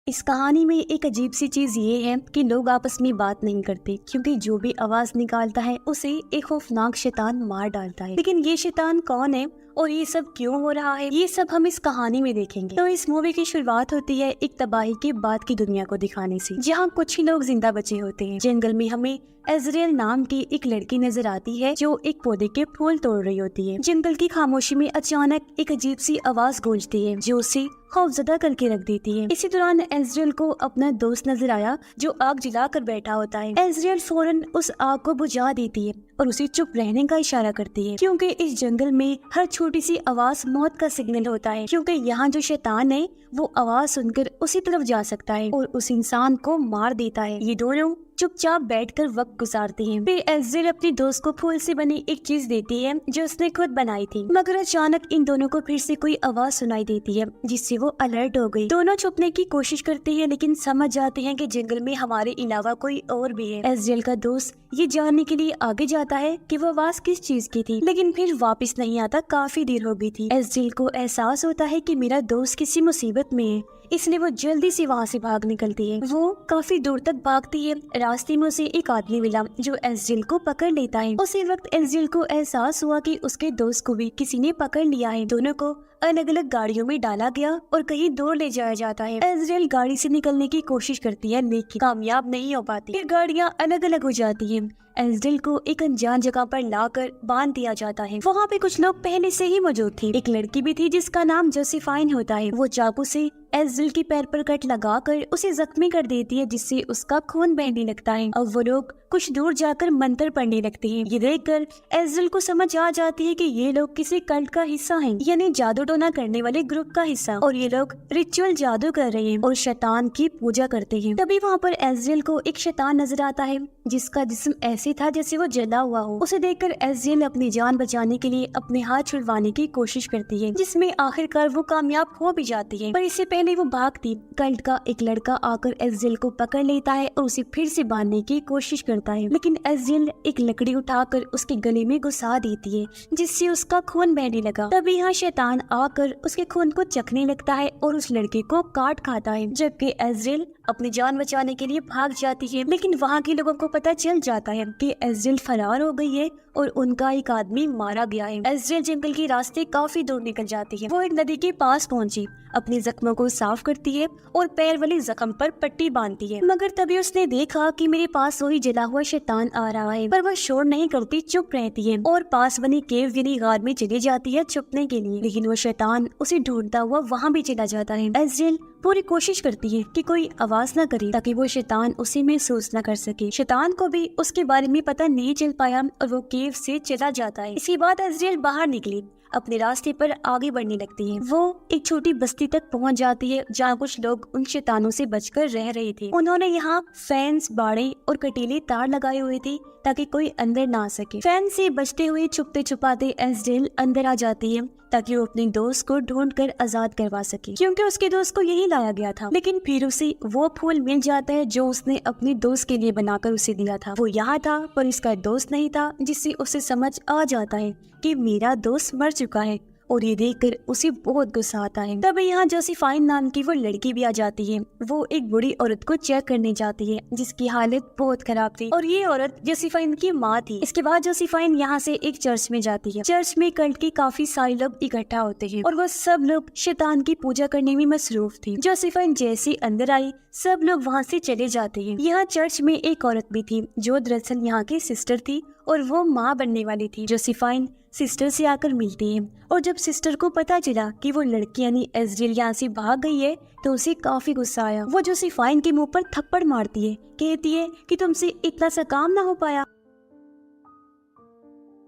इस कहानी में एक अजीब सी चीज ये है कि लोग आपस में बात नहीं करते, क्योंकि जो भी आवाज निकालता है उसे एक खौफनाक शैतान मार डालता है। लेकिन ये शैतान कौन है और ये सब क्यों हो रहा है, ये सब हम इस कहानी में देखेंगे। तो इस मूवी की शुरुआत होती है एक तबाही के बाद की दुनिया को दिखाने से, जहाँ कुछ ही लोग जिंदा बचे होते हैं। जंगल में हमें एजरियल नाम की एक लड़की नजर आती है जो एक पौधे के फूल तोड़ रही होती है। जंगल की खामोशी में अचानक एक अजीब सी आवाज गूंजती है जो उसे खौफजदा करके रख देती है। इसी दौरान एजरियल को अपना दोस्त नजर आया जो आग जला कर बैठा होता है। एजरियल फौरन उस आग को बुझा देती है और उसे चुप रहने का इशारा करती है, क्योंकि इस जंगल में हर छोटी सी आवाज मौत का सिग्नल होता है। क्योंकि यहाँ जो शैतान है वो आवाज सुनकर उसी तरफ जा सकता है और उस इंसान को मार देता है। ये दोनों चुपचाप बैठकर वक्त गुजारते हैं। फिर एजरियल अपनी दोस्त को फूल से बनी एक चीज देती है जो उसने खुद बनाई थी, मगर अचानक इन दोनों को फिर से कोई आवाज सुनाई देती है जिससे वो अलर्ट हो गई। दोनों छुपने की कोशिश करते हैं लेकिन समझ जाते हैं कि जंगल में हमारे अलावा कोई और भी है। एजरियल का दोस्त ये जानने के लिए आगे जाता है कि वो आवाज किस चीज की थी, लेकिन फिर वापस नहीं आता। काफी देर हो गई थी। एजरियल को एहसास होता है कि मेरा दोस्त किसी मुसीबत में है, इसलिए वो जल्दी से वहाँ से भाग निकलती है। वो काफी दूर तक भागती है। रास्ते में उसे एक आदमी मिला जो एजरियल को पकड़ लेता है। उसी वक्त एजरियल को एहसास हुआ कि उसके दोस्त को भी किसी ने पकड़ लिया है। दोनों को अलग अलग गाड़ियों में डाला गया और कहीं दूर ले जाया जाता है। एजरियल गाड़ी से निकलने की कोशिश करती है लेकिन कामयाब नहीं हो पाती। फिर गाड़ियाँ अलग अलग हो जाती है। एजरियल को एक अनजान जगह पर लाकर बांध दिया जाता है। वहाँ पे कुछ लोग पहले से ही मौजूद थे। एक लड़की भी थी जिसका नाम जोसेफाइन होता है। वो चाकू से एजरियल के पैर पर कट लगाकर उसे जख्मी कर देती है जिससे उसका खून बहने लगता है। अब वो लोग कुछ दूर जाकर मंत्र पढ़ने लगते हैं। ये देखकर एजरियल को समझ आ जाती है कि ये लोग किसी कल्ट का हिस्सा हैं, यानी जादू टोना करने वाले ग्रुप का हिस्सा, और ये लोग रिचुअल जादू कर रहे हैं और शैतान की पूजा करते हैं। तभी वहाँ पर एजरियल को एक शैतान नजर आता है जिसका जिस्म ऐसे था जैसे वो जला हुआ हो। उसे देखकर एजरियल अपनी जान बचाने के लिए अपने हाथ छुड़वाने की कोशिश करती है, जिसमें आखिरकार वो कामयाब हो भी जाती है। पर इससे पहले वो भागती, कल्ट का एक लड़का आकर एजरियल को पकड़ लेता है और उसे फिर से बांधने की कोशिश करता है, लेकिन एजरियल एक लकड़ी उठाकर उसके गले में घुसा देती है जिससे उसका खून बहने लगा। तभी यहाँ शैतान आकर उसके खून को चखने लगता है और उस लड़के को काट खाता है, जबकि एजरियल अपनी जान बचाने के लिए भाग जाती है। लेकिन वहाँ के लोगों को पता चल जाता है कि एजरियल फरार हो गई है और उनका एक आदमी मारा गया है। एजरियल जंगल के रास्ते काफी दूर निकल जाती है। वो एक नदी के पास पहुंची, अपने जख्मों को साफ करती है और पैर वाले जख्म पर पट्टी बांधती है। मगर तभी उसने देखा कि मेरे पास वही जला हुआ शैतान आ रहा है, पर वह शोर नहीं करती, चुप रहती है और पास बनी केव यानी गार में चली जाती है छुपने के लिए। लेकिन वो शैतान उसे ढूंढता हुआ वहाँ भी चला जाता है। एजरियल पूरी कोशिश करती है कि कोई आवाज न करे ताकि वो शैतान उसे महसूस न कर सके। शैतान को भी उसके बारे में पता नहीं चल पाया और वो केव से चला जाता है। इसके बाद एजरियल बाहर निकली, अपने रास्ते पर आगे बढ़ने लगती है। वो एक छोटी बस्ती तक पहुंच जाती है जहाँ कुछ लोग उन शैतानों से बचकर रह रहे थे। उन्होंने यहाँ फैंस, बाड़े और कटीले तार लगाए हुए थे ताकि कोई अंदर ना आ सके। फैन से बचते हुए छुपते छुपाते एजरियल अंदर आ जाती है ताकि वो अपने दोस्त को ढूंढकर आजाद करवा सके, क्योंकि उसके दोस्त को यही लाया गया था। लेकिन फिर उसे वो फूल मिल जाता है जो उसने अपने दोस्त के लिए बनाकर उसे दिया था। वो यहाँ था पर इसका दोस्त नहीं था, जिससे उसे समझ आ जाता है कि मेरा दोस्त मर चुका है और ये देखकर उसे बहुत गुस्सा आता है। तब यहाँ जोसेफाइन नाम की वो लड़की भी आ जाती है। वो एक बूढ़ी औरत को चेक करने जाती है जिसकी हालत बहुत खराब थी और ये औरत जोसेफाइन की माँ थी। इसके बाद जोसेफाइन यहाँ से एक चर्च में जाती है। चर्च में कल्ट के काफी सारे लोग इकट्ठा होते हैं और वो सब लोग शैतान की पूजा करने में मसरूफ थी। जोसेफाइन जैसे अंदर आई, सब लोग वहाँ से चले जाते हैं। यहाँ चर्च में एक औरत भी थी जो दरअसल यहाँ की सिस्टर थी और वो माँ बनने वाली थी। जोसेफाइन सिस्टर से आकर मिलती है और जब सिस्टर को पता चला कि वो लड़की यानी एजरियल यहाँ से भाग गई है तो उसे काफी गुस्सा आया। वो जोसेफाइन के मुंह पर थप्पड़ मारती है, कहती है कि तुमसे इतना सा काम ना हो पाया।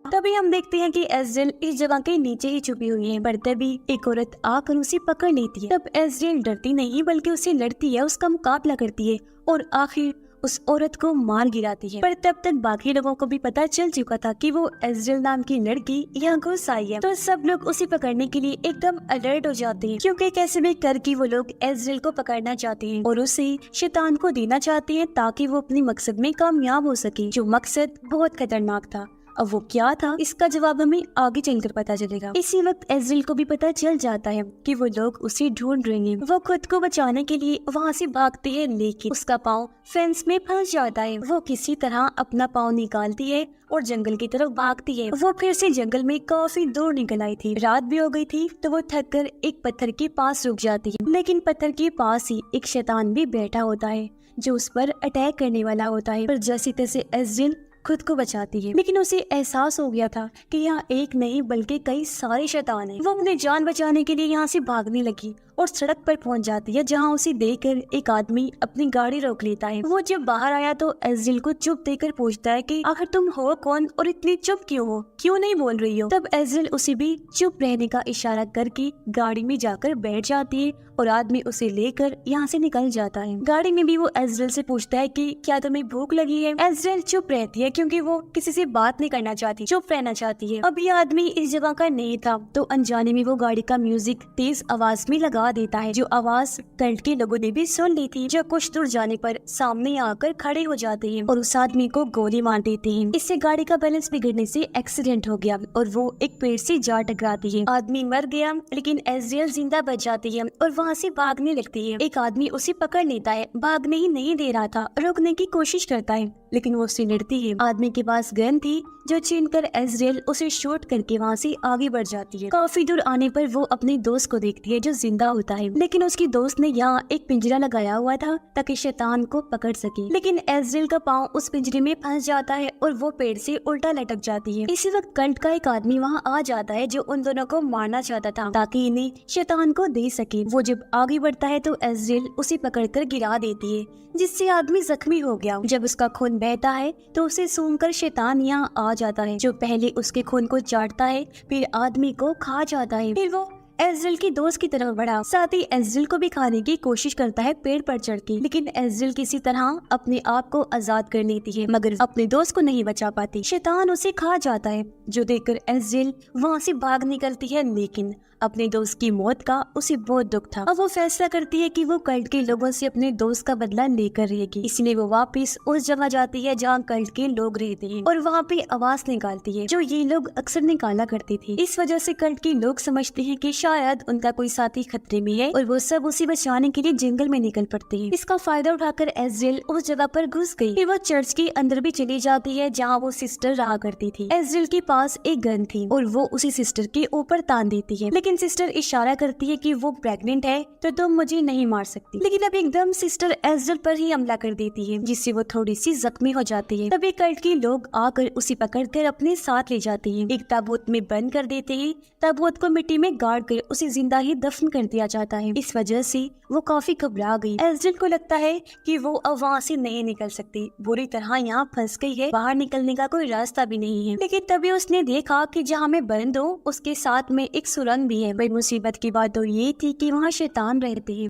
तभी हम देखते हैं कि एजरियल इस जगह के नीचे ही छुपी हुई है, पर तभी एक औरत आकर उसे पकड़ लेती है। तब एजरियल डरती नहीं बल्कि उसे लड़ती है, उसका मुकाबला करती है और आखिर उस औरत को मार गिराती है। पर तब तक बाकी लोगों को भी पता चल चुका था कि वो एजरियल नाम की लड़की यहाँ घुस आई है, तो सब लोग उसे पकड़ने के लिए एकदम अलर्ट हो जाते हैं, क्योंकि कैसे भी करके वो लोग एजरियल को पकड़ना चाहते हैं और उसे शैतान को देना चाहते हैं ताकि वो अपने मकसद में कामयाब हो सके, जो मकसद बहुत खतरनाक था। अब वो क्या था, इसका जवाब हमें आगे चलकर पता चलेगा। इसी वक्त एज़रियल को भी पता चल जाता है कि वो लोग उसे ढूंढ रहे हैं। वो खुद को बचाने के लिए वहाँ से भागती है, लेकिन उसका पाँव फेंस में फंस जाता है। वो किसी तरह अपना पाँव निकालती है और जंगल की तरफ भागती है। वो फिर से जंगल में काफी दूर निकल आई थी, रात भी हो गई थी, तो वो थक कर एक पत्थर के पास रुक जाती है। लेकिन पत्थर के पास ही एक शैतान भी बैठा होता है जो उस पर अटैक करने वाला होता है। पर जैसे तैसे एज़रियल खुद को बचाती है, लेकिन उसे एहसास हो गया था कि यहाँ एक नहीं बल्कि कई सारे शैतान हैं। वो अपनी जान बचाने के लिए यहाँ से भागने लगी और सड़क पर पहुंच जाती है, जहाँ उसे देखकर एक आदमी अपनी गाड़ी रोक लेता है। वो जब बाहर आया तो एज़रियल को चुप देखकर पूछता है कि आखिर तुम हो कौन और इतनी चुप क्यों हो, क्यों नहीं बोल रही हो। तब एज़रियल उसे भी चुप रहने का इशारा करके गाड़ी में जाकर बैठ जाती है और आदमी उसे लेकर यहाँ से निकल जाता है। गाड़ी में भी वो एज़रियल से पूछता है कि क्या तुम्हें भूख लगी है। एज़रियल चुप रहती है क्योंकि वो किसी से बात नहीं करना चाहती, चुप रहना चाहती है। अब ये आदमी इस जगह का नहीं था, तो अनजाने में वो गाड़ी का म्यूजिक तेज आवाज में लगा देता है, जो आवाज कल्ट के लोगों ने भी सुन ली थी, जो कुछ दूर जाने पर सामने आकर खड़े हो जाते हैं और उस आदमी को गोली मार देते हैं। इससे गाड़ी का बैलेंस बिगड़ने से एक्सीडेंट हो गया और वो एक पेड़ से जा टकराती है। आदमी मर गया, लेकिन एज़रियल जिंदा बच जाती है और वहाँ से भागने लगती है। एक आदमी उसे पकड़ लेता है, भागने ही नहीं दे रहा था, रोकने की कोशिश करता है, लेकिन वो उससे लड़ती है। आदमी के पास गन थी जो छीनकर एज़रियल उसे शूट करके वहाँ से आगे बढ़ जाती है। काफी दूर आने पर वो अपने दोस्त को देखती है जो जिंदा होता है, लेकिन उसकी दोस्त ने यहाँ एक पिंजरा लगाया हुआ था ताकि शैतान को पकड़ सके। लेकिन एज़रियल का पाँव उस पिंजरे में फंस जाता है और वो पेड़ से उल्टा लटक जाती है। इसी वक्त कल्ट का एक आदमी वहाँ आ जाता है जो उन दोनों को मारना चाहता था ताकि इन्हें शैतान को दे सके। वो जब आगे बढ़ता है तो एज़रियल उसे पकड़कर गिरा देती है, जिससे आदमी जख्मी हो गया। जब उसका खून बहता है तो उसे सूंघकर शैतान यहाँ आ जाता है, जो पहले उसके खून को चाटता है, फिर आदमी को खा जाता है। फिर वो एज़रियल की दोस्त की तरफ बढ़ा, साथ ही एज़रियल को भी खाने की कोशिश करता है पेड़ पर चढ़ के, लेकिन एज़रियल किसी तरह अपने आप को आजाद कर लेती है, मगर अपने दोस्त को नहीं बचा पाती। शैतान उसे खा जाता है, जो देखकर एज़रियल वहाँ से भाग निकलती है, लेकिन अपने दोस्त की मौत का उसे बहुत दुख था। अब वो फैसला करती है कि वो कल्ट के लोगों से अपने दोस्त का बदला लेकर रहेगी, इसलिए वो वापस उस जगह जाती है जहाँ कल्ट के लोग रहते हैं और वहाँ पे आवाज निकालती है जो ये लोग अक्सर निकाला करते थे। इस वजह से कल्ट के लोग समझते हैं कि शायद उनका कोई साथी खतरे में है और वो सब उसे बचाने के लिए जंगल में निकल पड़ते हैं। इसका फायदा उठाकर एज़रियल उस जगह पर घुस गई। फिर वो चर्च के अंदर भी चली जाती है जहाँ वो सिस्टर रहा करती थी। एज़रियल के पास एक गन थी और वो उसी सिस्टर के ऊपर तान देती है, लेकिन सिस्टर इशारा करती है कि वो प्रेग्नेंट है तो तुम मुझे नहीं मार सकती। लेकिन अब एकदम सिस्टर एज़रियल पर ही हमला कर देती है, जिससे वो थोड़ी सी जख्मी हो जाती है। तभी कल्ट के लोग आकर उसे पकड़कर अपने साथ ले जाते हैं, एक ताबूत में बंद कर देते हैं। ताबूत को मिट्टी में गाड़ कर उसे जिंदा ही दफन कर दिया जाता है। इस वजह से वो काफी घबरा गई। एज़रियल को लगता है कि वो अब वहाँ से नहीं निकल सकती, बुरी तरह यहाँ फंस गई है, बाहर निकलने का कोई रास्ता भी नहीं है। लेकिन तभी उसने देखा कि जहाँ मैं बंद हूँ उसके साथ में एक सुरंग भी है। मुसीबत की बात तो ये थी कि वहाँ शैतान रहते हैं।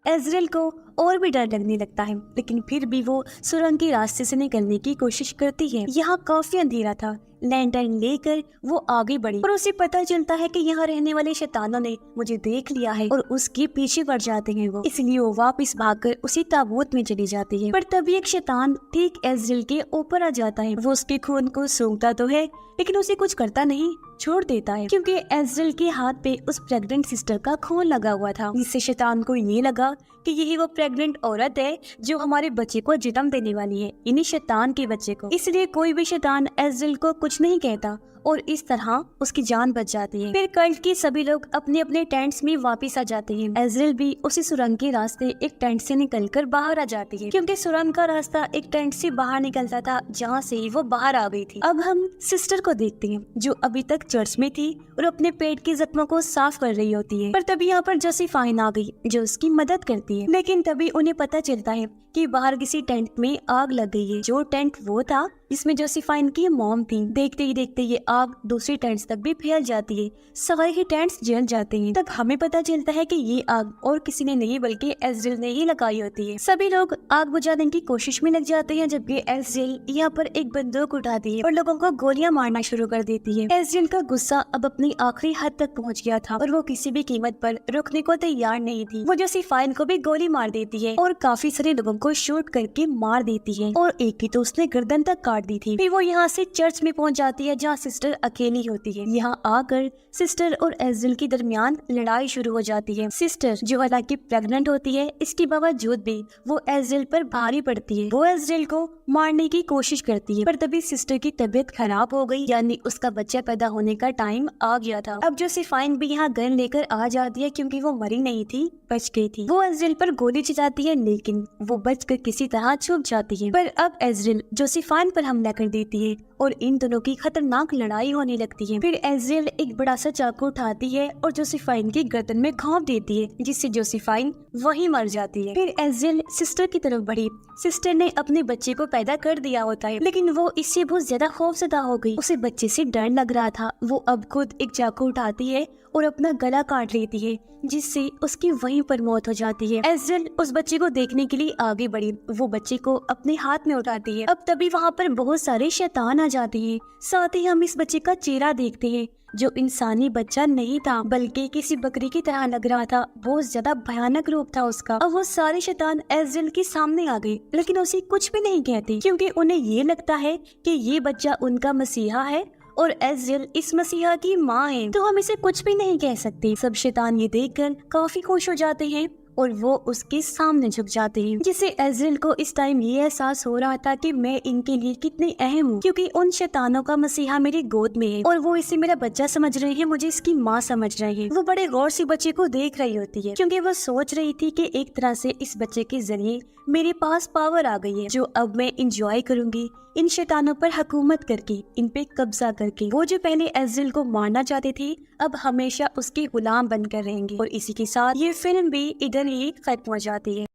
एज़रियल को और भी डर लगने लगता है, लेकिन फिर भी वो सुरंग के रास्ते से निकलने की कोशिश करती है। यहाँ काफी अंधेरा था, लैंटर्न लेकर वो आगे बढ़ी और उसे पता चलता है कि यहाँ रहने वाले शैतानों ने मुझे देख लिया है और उसके पीछे बढ़ जाते हैं वो, इसलिए वो वापस भागकर उसी ताबूत में चली जाती है। पर तभी एक शैतान ठीक एज़रियल के ऊपर आ जाता है। वो उसके खून को सूंघता तो है, लेकिन उसे कुछ करता नहीं, छोड़ देता है, क्योंकि एज़रियल के हाथ पे उस प्रेग्नेंट सिस्टर का खून लगा हुआ था, जिससे शैतान को ये लगा कि यही वो प्रेग्नेंट औरत है जो हमारे बच्चे को जन्म देने वाली है, इन्हीं शैतान के बच्चे को। इसलिए कोई भी शैतान एज़रियल को कुछ नहीं कहता और इस तरह उसकी जान बच जाती है। फिर कल्ट के सभी लोग अपने अपने टेंट्स में वापस आ जाते हैं। एज़रियल भी उसी सुरंग के रास्ते एक टेंट से निकलकर बाहर आ जाती है, क्योंकि सुरंग का रास्ता एक टेंट से बाहर निकलता था जहाँ से वो बाहर आ गई थी। अब हम सिस्टर को देखते हैं जो अभी तक चर्च में थी और अपने पेट के जख्मों को साफ कर रही होती है। पर तभी यहाँ पर जोसेफाइन आ गई जो उसकी मदद करती है, लेकिन तभी उन्हें पता चलता है कि बाहर किसी टेंट में आग लग गई है, जो टेंट वो था जिसमें जोसेफाइन की मॉम थी। देखते ही देखते ये आग दूसरी टेंट्स तक भी फैल जाती है, सारे ही टेंट्स जल जाते हैं। तब हमें पता चलता है कि ये आग और किसी ने नहीं बल्कि एज़राइल ने ही लगाई होती है। सभी लोग आग बुझाने की कोशिश में लग जाते हैं, जबकि एज़राइल यहाँ पर एक बंदूक उठाती है और लोगों को गोलियां मारना शुरू कर देती है। एज़राइल का गुस्सा अब अपनी आखिरी हद तक पहुँच गया था और वो किसी भी कीमत पर रुकने को तैयार नहीं थी। वो जोसेफाइन को भी गोली मार देती है और काफी सारे लोगों को शूट करके मार देती है और एक की तो उसने गर्दन तक काट दी थी। फिर वो यहाँ से चर्च में पहुँच जाती है जहाँ सिस्टर अकेली होती है। यहाँ आकर सिस्टर और एज़राइल के दरमियान लड़ाई शुरू हो जाती है। सिस्टर जो हालांकि प्रेग्नेंट होती है, इसके बावजूद भी वो एज़राइल पर भारी पड़ती है। वो एज़राइल को मारने की कोशिश करती है, पर तभी सिस्टर की तबीयत खराब हो गई, यानी उसका बच्चा पैदा होने का टाइम आ गया था। अब जोसेफाइन भी यहाँ गन लेकर आ जाती है क्योंकि वो मरी नहीं थी, बच गई थी। वो एज़राइल पर गोली चलाती है लेकिन वो बचकर किसी तरह छुप जाती है। पर अब एज़राइल जोसेफाइन पर हमला कर देती है और इन दोनों की खतरनाक लड़ाई होने लगती है। फिर एज़राइल एक बड़ा सा चाकू उठाती है और जोसेफाइन की गर्दन में घोंप देती है, जिससे जोसेफाइन वहीं मर जाती है। फिर एज़राइल सिस्टर की तरफ बढ़ी। सिस्टर ने अपने बच्चे को पैदा कर दिया होता है, लेकिन वो इससे बहुत ज्यादा खौफजदा हो गई। उसे बच्चे से डर लग रहा था। वो अब खुद एक चाकू उठाती है और अपना गला काट लेती है, जिससे उसकी वहीं पर मौत हो जाती है। एज़राइल उस बच्चे को देखने के लिए आगे बढ़ी। वो बच्चे को अपने हाथ में उठाती है। अब तभी वहाँ पर बहुत सारे शैतान आ जाते हैं। साथ ही हम इस बच्चे का चेहरा देखते हैं, जो इंसानी बच्चा नहीं था बल्कि किसी बकरी की तरह लग रहा था। बहुत ज्यादा भयानक रूप था उसका। अब वो सारे शैतान एज़राइल के सामने आ गए, लेकिन उसे कुछ भी नहीं कहते क्योंकि उन्हें ये लगता है कि ये बच्चा उनका मसीहा है और एज़राइल इस मसीहा की माँ है, तो हम इसे कुछ भी नहीं कह सकते। सब शैतान ये देखकर काफी खुश हो जाते हैं और वो उसके सामने झुक जाते हैं, जिससे एज़राइल को इस टाइम ये एहसास हो रहा था कि मैं इनके लिए कितनी अहम हूँ, क्योंकि उन शैतानों का मसीहा मेरी गोद में है और वो इसे मेरा बच्चा समझ रहे हैं, मुझे इसकी माँ समझ रहे हैं। वो बड़े गौर से बच्चे को देख रही होती है क्योंकि वो सोच रही थी कि एक तरह से इस बच्चे के जरिए मेरे पास पावर आ गई है, जो अब मैं इंजॉय करूंगी इन शैतानों पर हुकूमत करके, इन पे कब्जा करके। वो जो पहले एज़राइल को मारना चाहते थे, अब हमेशा उसके गुलाम बनकर रहेंगे। और इसी के साथ ये फिल्म भी इधर ही खत्म हो जाती है।